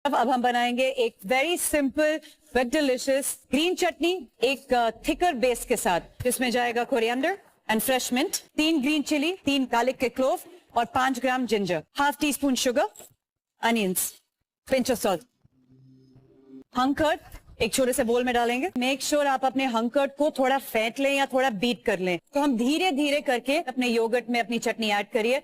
अब हम बनाएंगे एक very simple but delicious green chutney, एक थिकर बेस के साथ, जिसमें जाएगा coriander and fresh mint, 3 green chili, 3 garlic के क्लोव और 5 gram ginger, half teaspoon sugar, onions, pinch of salt, hung curd एक छोटे से बोल में डालेंगे। मेक श्योर आप अपने हंकर्ड को थोड़ा फेंट लें या थोड़ा बीट कर लें। तो हम धीरे धीरे करके अपने योगर्ट में अपनी चटनी ऐड करिए।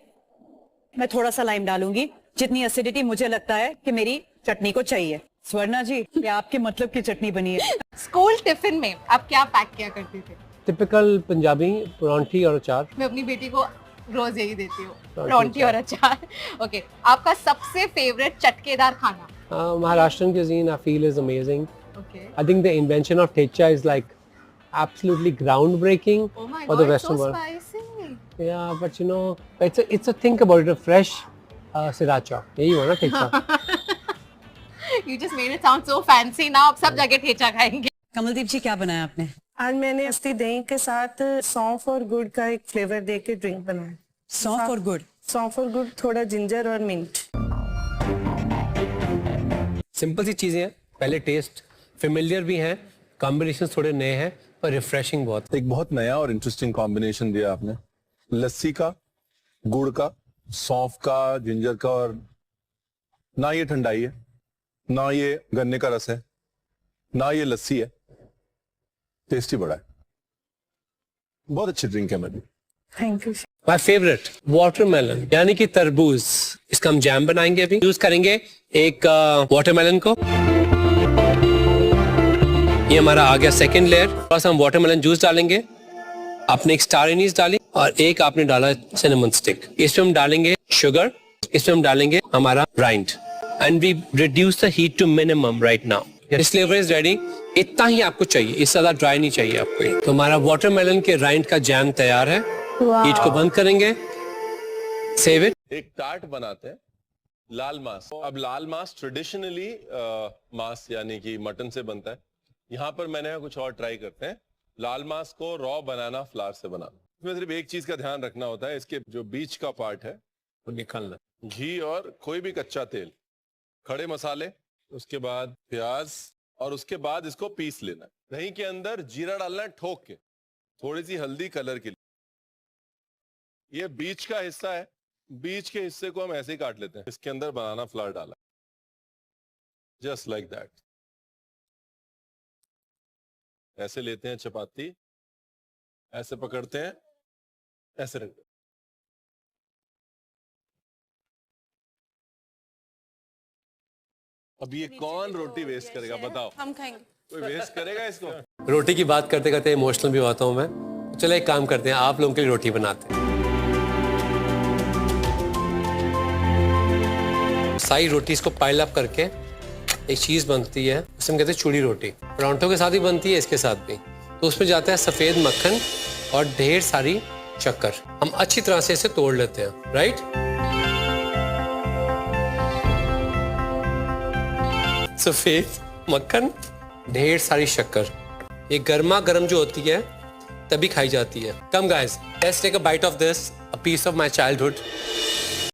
मैं थोड़ा सा लाइम डालूंगी, जितनी एसिडिटी मुझे लगता है कि मेरी चटनी को चाहिए। स्वर्णा जी, ये आपके मतलब की चटनी बनी है। स्कूल टिफिन में आप क्या पैक किया करते थे? टिपिकल पंजाबी परांठी और अचार। मैं अपनी बेटी को रोज यही देती हूँ, परांठी और अचार। ओके, आपका सबसे फेवरेट चटकेदार खाना? Maharashtrian cuisine I feel is amazing. Okay. I think the invention of thecha is like absolutely groundbreaking Oh my for God, the Western so world. spicy. Yeah, but you know, it's a think about it, a fresh sriracha. यही हुआ ना thecha. You just made it sound so fancy. Now आप सब जगह ठेचा खाएंगे। कमलदीप जी, क्या बनाया आपने? आज मैंने अस्ती दही के साथ सौंफ और गुड़ का एक फ्लेवर दे के ड्रिंक बनाया। सौंफ और गुड़? सौंफ और गुड़, थोड़ा जिंजर और मिंट। सिंपल सी चीजें हैं, पहले टेस्ट फेमिलियर भी हैं, कॉम्बिनेशन थोड़े नए हैं पर रिफ्रेशिंग बहुत। एक बहुत नया और इंटरेस्टिंग कॉम्बिनेशन दिया आपने, लस्सी का, गुड़ का, सौंफ का, जिंजर का, और ना ये ठंडाई है, ना ये गन्ने का रस है, ना ये लस्सी है, टेस्टी बड़ा है, बहुत अच्छी ड्रिंक है। मेरी thank you. My favourite watermelon यानी कि तरबूज, इसका हम जैम बनाएंगे। अभी यूज करेंगे एक वाटरमेलन को। ये हमारा आ गया सेकंड लेयर। थोड़ा सा हम वाटरमेलन जूस डालेंगे। आपने एक स्टार एनीस डाली और एक आपने डाला सिनेमन स्टिक। इसमें हम डालेंगे शुगर, इसमें हम डालेंगे हमारा राइंड, and we reduce the heat to minimum right now. This flavour is ready. इतना ही आपको चाहिए, इससे ज्यादा ड्राई नहीं चाहिए आपको। तो हमारा वाटरमेलन के राइंड का जैम तैयार है। हीट को बंद करेंगे, सेव इट। एक टार्ट बनाते हैं लाल मांस। अब लाल मांस ट्रेडिशनली मांस यानी कि मटन से बनता है। यहाँ पर मैंने कुछ और ट्राई करते हैं। लाल मांस को रॉ बनाना, फ्लावर से बनाना। इसमें सिर्फ एक चीज का ध्यान रखना होता है, इसके जो बीच का पार्ट है वो निकालना। घी और कोई भी कच्चा तेल, खड़े मसाले, उसके बाद प्याज, और उसके बाद इसको पीस लेना है। दही के अंदर जीरा डालना है ठोक के, थोड़ी सी हल्दी कलर के लिए। ये बीच का हिस्सा है, बीच के हिस्से को हम ऐसे ही काट लेते हैं। इसके अंदर बनाना फ्लावर डाला, जस्ट लाइक दैट। ऐसे लेते हैं चपाती, ऐसे पकड़ते हैं, ऐसे रखते हैं। अब ये कौन रोटी वेस्ट करेगा बताओ? हम खाएंगे। कोई वेस्ट करेगा इसको? रोटी की बात करते करते इमोशनल भी होता हूँ मैं। चलो एक काम करते हैं, आप लोगों के लिए रोटी बनाते हैं। सारी रोटी को पाइल अप करके एक चीज बनती है, उसे हम कहते हैं चूड़ी रोटी। परांठों के साथ ही बनती है, इसके साथ भी। तो उसमें जाता है सफेद मक्खन और ढेर सारी शक्कर। हम अच्छी तरह से इसे तोड़ लेते हैं, राइट? सफेद मक्खन, ढेर सारी शक्कर। ये गर्मा गर्म जो होती है तभी खाई जाती है। Come guys, let's take a bite of this, a piece of my childhood.